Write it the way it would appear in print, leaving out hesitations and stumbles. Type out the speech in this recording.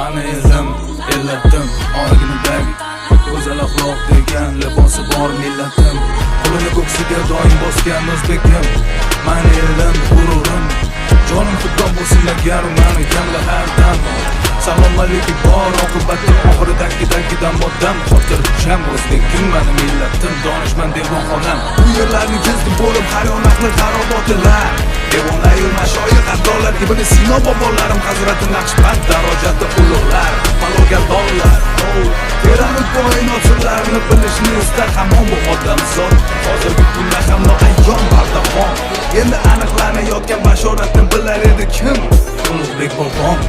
Qani elim, ellatim, oyg'inidagi go'zal axloq degan libosi bor millatim. Qo'lini ko'ksiga doim bosgan o'zbekim, mani elim, g'ururim. Jonim xudon bo'lsin agar mani kamlar hardan. Salom alaykum bor oqibatda oxiridagidan moddam. Xotirjam o'zbekim, mani millatim, donishmand devon xonam. Bu yerlarni kezdim bo'lib har yon aqli xarobotilar. Devonlar mashoyix ardorlar, Ibn Sino bobolarim, Hazrati Naqshband darajatda ulug'lar, malogal dollar. Piramid koinot sirlarini bilishni istar hamon bu odam zot. Hozirgi kunda ham noayon bardamon. Endi aniqlanayotgan bashoratni bilar edi kim? Ulug'bek bobom.